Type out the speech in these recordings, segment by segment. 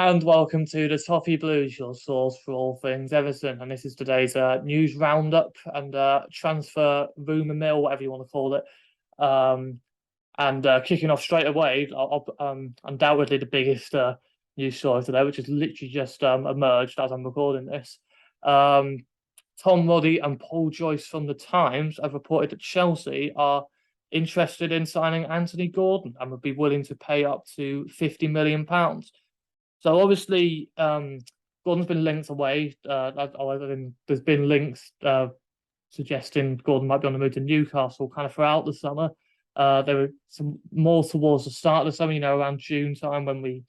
And welcome to the Toffee Blues, your source for all things Everton. And this is today's news roundup and transfer rumour mill, whatever you want to call it. Kicking off straight away, undoubtedly the biggest news story today, which has literally just emerged as I'm recording this. Tom Roddy and Paul Joyce from the Times have reported that Chelsea are interested in signing Anthony Gordon and would be willing to pay up to £50 million. So obviously, Gordon's been linked away. There's been links suggesting Gordon might be on the move to Newcastle kind of throughout the summer. There were some more towards the start of the summer, around June time when we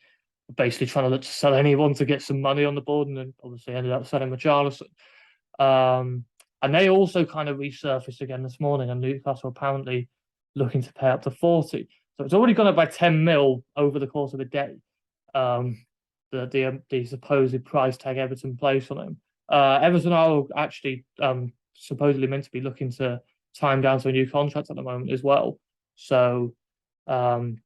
were basically trying to look to sell anyone to get some money on the board, and then obviously ended up selling Richarlison. And they also kind of resurfaced again this morning, and Newcastle apparently looking to pay up to 40. So it's already gone up by 10 mil over the course of a day. The supposed price tag Everton placed on him. Everton are actually supposedly meant to be looking to time down to a new contract at the moment as well. So it'll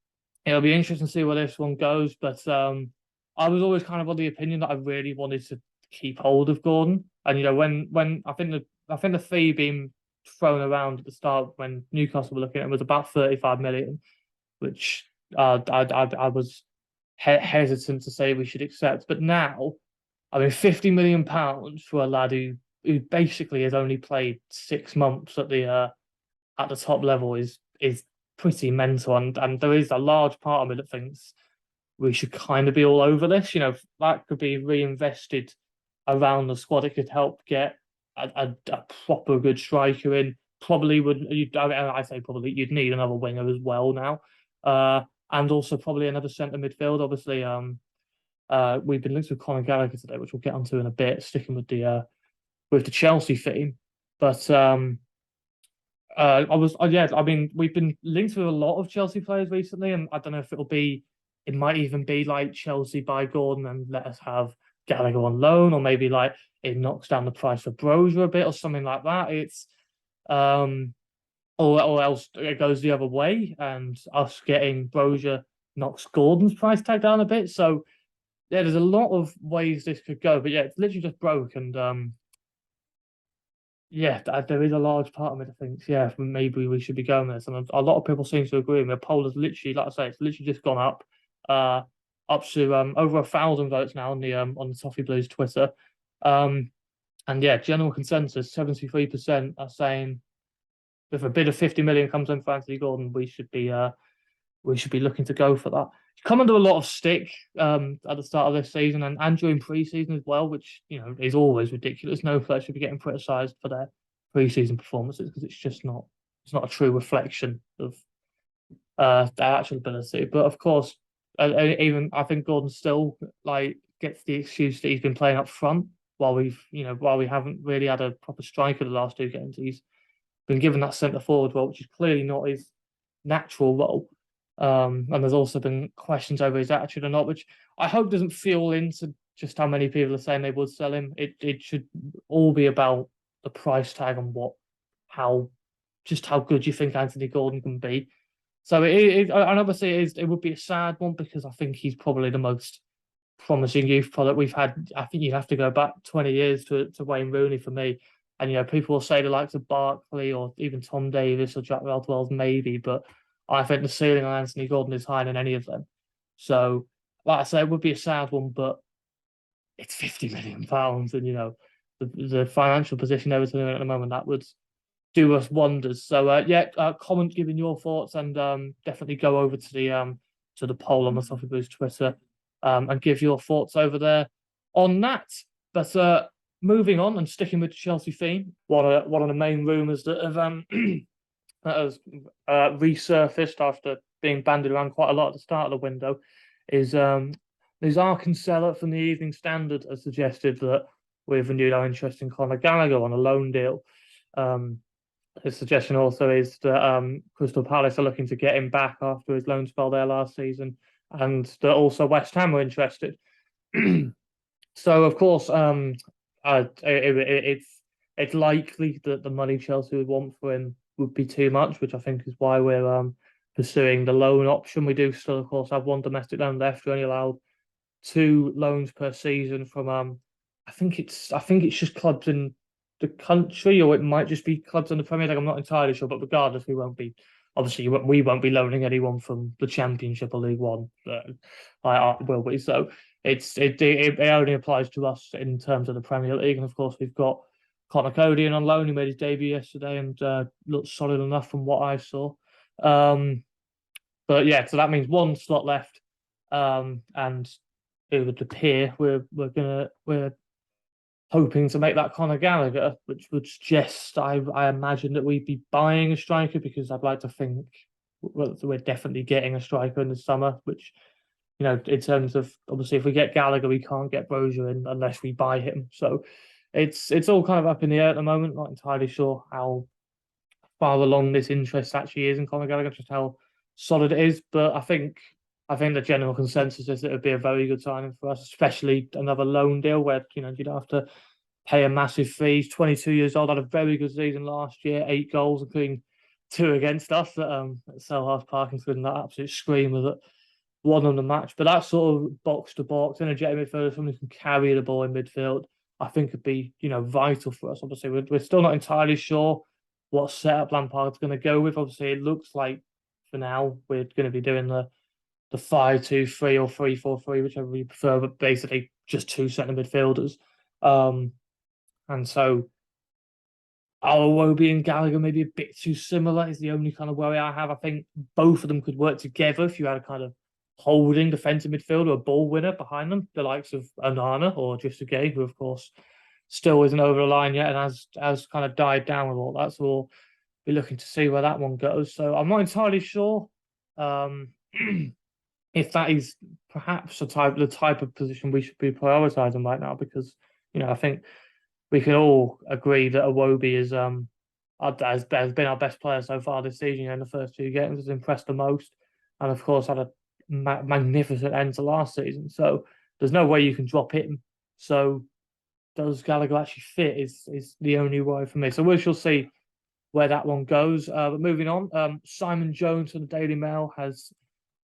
be interesting to see where this one goes. But I was always kind of of the opinion that I really wanted to keep hold of Gordon. And when I think the fee being thrown around at the start when Newcastle were looking at it was about 35 million, which I was hesitant to say we should accept. But now, I mean, £50 million for a lad who basically has only played 6 months at the top level is pretty mental. And there is a large part of me that thinks we should kind of be all over this. That could be reinvested around the squad. It could help get a proper good striker in. Probably would I say probably you'd need another winger as well now. And also probably another centre midfield. Obviously, we've been linked with Conor Gallagher today, which we'll get onto in a bit, sticking with the Chelsea theme. But we've been linked with a lot of Chelsea players recently, and I don't know if it might even be like Chelsea buy Gordon and let us have Gallagher on loan, or maybe like it knocks down the price for Brozier a bit or something like that. It's or else it goes the other way, and us getting Brozier knocks Gordon's price tag down a bit. So yeah, there's a lot of ways this could go, but yeah, it's literally just broke, and there is a large part of me that thinks maybe we should be going with this, and a lot of people seem to agree with me. The poll has literally, like I say, it's literally just gone up to over 1,000 votes now on the Toffee Blues Twitter, and general consensus 73% are saying, if a bid of 50 million comes in for Anthony Gordon, we should be looking to go for that. He's come under a lot of stick at the start of this season and during pre-season as well, which is always ridiculous. No player should be getting criticised for their pre-season performances because it's not a true reflection of their actual ability. But of course, even I think Gordon still gets the excuse that he's been playing up front while we haven't really had a proper striker the last 2 games. He's been given that centre forward role, which is clearly not his natural role. And there's also been questions over his attitude or not, which I hope doesn't fuel into just how many people are saying they would sell him. It should all be about the price tag and how good you think Anthony Gordon can be. So and obviously it would be a sad one because I think he's probably the most promising youth product we've had. I think you have to go back 20 years to Wayne Rooney for me. And people will say the likes of Barkley or even Tom Davis or Jack Wells maybe, but I think the ceiling on Anthony Gordon is higher than any of them. So, like I say, it would be a sad one, but it's £50 million, and the financial position Everton are in at the moment, that would do us wonders. So, comment giving your thoughts, and definitely go over to the poll on the Toffee Blues Twitter and give your thoughts over there on that. But moving on and sticking with the Chelsea theme, one of the main rumours that have that has resurfaced after being bandied around quite a lot at the start of the window is Nizar Kinsella from the Evening Standard has suggested that we've renewed our interest in Conor Gallagher on a loan deal. His suggestion also is that Crystal Palace are looking to get him back after his loan spell there last season, and that also West Ham were interested. So, of course, it's likely that the money Chelsea would want for him would be too much, which I think is why we're pursuing the loan option. We do still, of course, have one domestic loan left. We're only allowed 2 loans per season from I think it's just clubs in the country, or it might just be clubs in the Premier League. I'm not entirely sure, but regardless, we won't be loaning anyone from the Championship or League One. Will we? So it only applies to us in terms of the Premier League, and of course we've got Connor Cody on loan. He made his debut yesterday and looked solid enough from what I saw. Um, but yeah, so that means one slot left, and it would appear we're hoping to make that Conor Gallagher, which would suggest I imagine that we'd be buying a striker, because I'd like to think we're definitely getting a striker in the summer. Which, in terms of, obviously, if we get Gallagher, we can't get Brozier in unless we buy him. So it's all kind of up in the air at the moment. Not entirely sure how far along this interest actually is in Conor Gallagher, just how solid it is. But I think the general consensus is that it would be a very good signing for us, especially another loan deal where you don't have to pay a massive fee. He's 22 years old, had a very good season last year, 8 goals, including 2 against us at Selhurst Park, including that absolute screamer that won on the match. But that sort of box to box, energetic midfielder, someone who can carry the ball in midfield, I think could be vital for us. Obviously, we're still not entirely sure what setup Lampard's going to go with. Obviously, it looks like for now we're going to be doing the 5-2-3 or 3-4-3, whichever we prefer, but basically just 2 centre midfielders. And so Iwobi and Gallagher maybe a bit too similar is the only kind of worry I have. I think both of them could work together if you had a kind of holding defensive midfielder, a ball winner behind them, the likes of Onana or just a Gay, who of course still isn't over the line yet and has kind of died down with all that. So we'll be looking to see where that one goes. So I'm not entirely sure if that is perhaps the type of position we should be prioritising right now, because I think we can all agree that Iwobi has been our best player so far this season. In the first 2 games, has impressed the most, and of course had a magnificent end to last season. So there's no way you can drop him. So does Gallagher actually fit? Is the only worry for me. So we shall see where that one goes. But moving on, Simon Jones from the Daily Mail has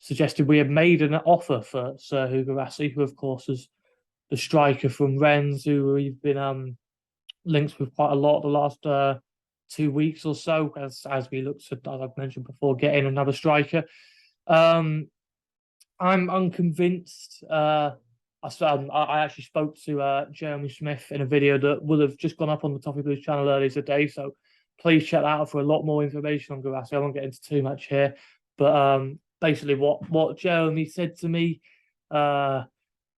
suggested we have made an offer for Serhou Guirassy, who of course is the striker from Rennes, who we've been linked with quite a lot the last 2 weeks or so, as we look to, as I've mentioned before, getting another striker. I'm unconvinced. I actually spoke to Jeremy Smith in a video that will have just gone up on the Toffee Blues channel earlier today, so please check that out for a lot more information on Guirassy. I won't get into too much here, but basically what Jeremy said to me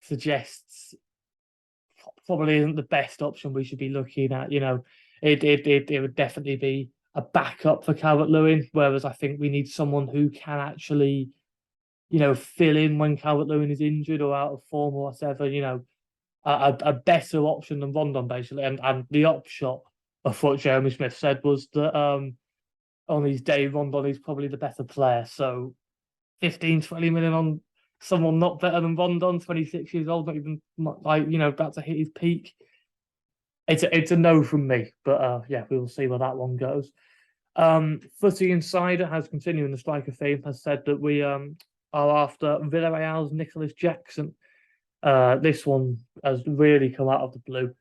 suggests probably isn't the best option we should be looking at. It would definitely be a backup for Calvert-Lewin, whereas I think we need someone who can actually fill in when Calvert-Lewin is injured or out of form or whatever. A better option than Rondon, basically. And the upshot of what Jeremy Smith said was that on his day, Rondon is probably the better player. So 15-20 million on someone not better than Rondon, 26 years old, not even about to hit his peak. It's a no from me, but yeah, we will see where that one goes. Footy Insider has continuing the striker theme, has said that we are after Villarreal's Nicholas Jackson. This one has really come out of the blue.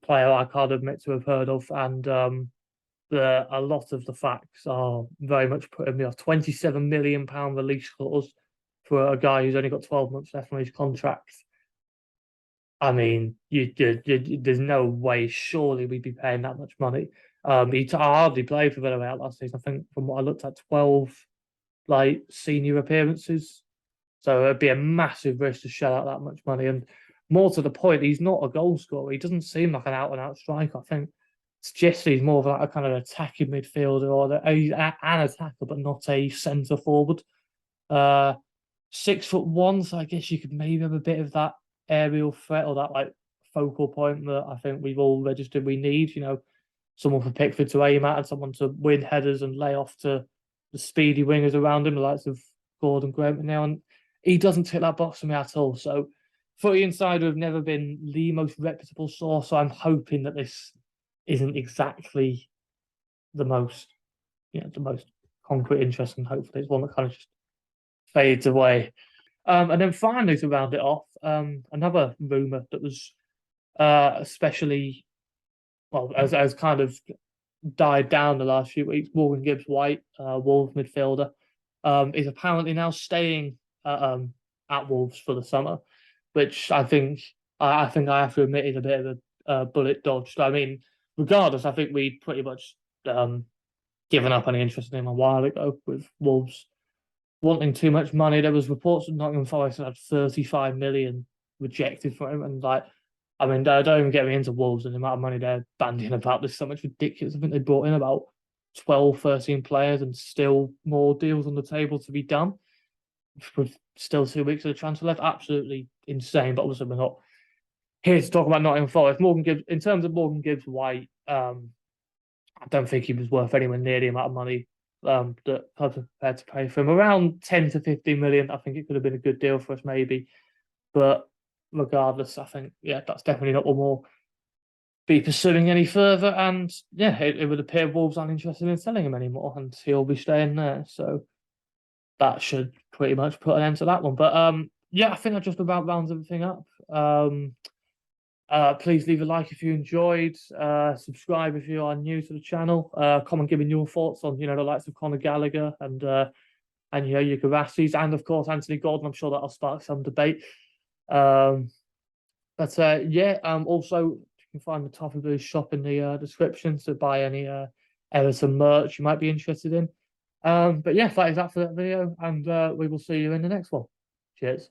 Player I can't admit to have heard of, and a lot of the facts are very much putting me off. £27 million release clause for a guy who's only got 12 months left on his contract. I mean, there's no way, surely we'd be paying that much money. He hardly played for Villarreal last season. I think from what I looked at, 12 senior appearances. So it'd be a massive risk to shell out that much money. And more to the point, he's not a goal scorer. He doesn't seem like an out-and-out striker. I think suggests he's more of a kind of attacking midfielder, or an attacker, but not a centre forward. 6'1", so I guess you could maybe have a bit of that aerial threat or that focal point that I think we've all registered we need. Someone for Pickford to aim at and someone to win headers and lay off to the speedy wingers around him, the likes of Gordon Graham now. And he doesn't tick that box for me at all. So Footy Insider have never been the most reputable source, so I'm hoping that this isn't exactly the most concrete interest, and hopefully it's one that kind of just fades away. And then finally, to round it off, another rumor that was especially well as kind of died down the last few weeks. Morgan Gibbs White, Wolves midfielder, is apparently now staying at Wolves for the summer, which I think I have to admit is a bit of a bullet dodged. I mean, regardless, I think we pretty much given up any interest in him a while ago with Wolves wanting too much money. There was reports that Nottingham Forest had 35 million rejected from him, and like, I mean, don't even get me into Wolves and the amount of money they're bandying about. There's so much ridiculous. I think they brought in about 12, 13 players, and still more deals on the table to be done. With still 2 weeks of the transfer left, absolutely insane. But obviously, we're not here to talk about Nottingham Forest. Morgan Gibbs, in terms of Morgan Gibbs White, I don't think he was worth anywhere near the amount of money that clubs are prepared to pay for him. Around 10 to 15 million, I think it could have been a good deal for us, maybe. But regardless, I think, yeah, that's definitely not what we'll be pursuing any further. And yeah, it would appear Wolves aren't interested in selling him anymore, and he'll be staying there. So that should pretty much put an end to that one. But yeah, I think that just about rounds everything up. Please leave a like if you enjoyed. Subscribe if you are new to the channel. Comment giving your thoughts on the likes of Conor Gallagher and your Garassis, and of course Anthony Gordon. I'm sure that'll spark some debate. Yeah. Also, you can find the Toffee Blues shop in the description to buy any Everton merch you might be interested in. But yeah, that is that for that video, and we will see you in the next one. Cheers.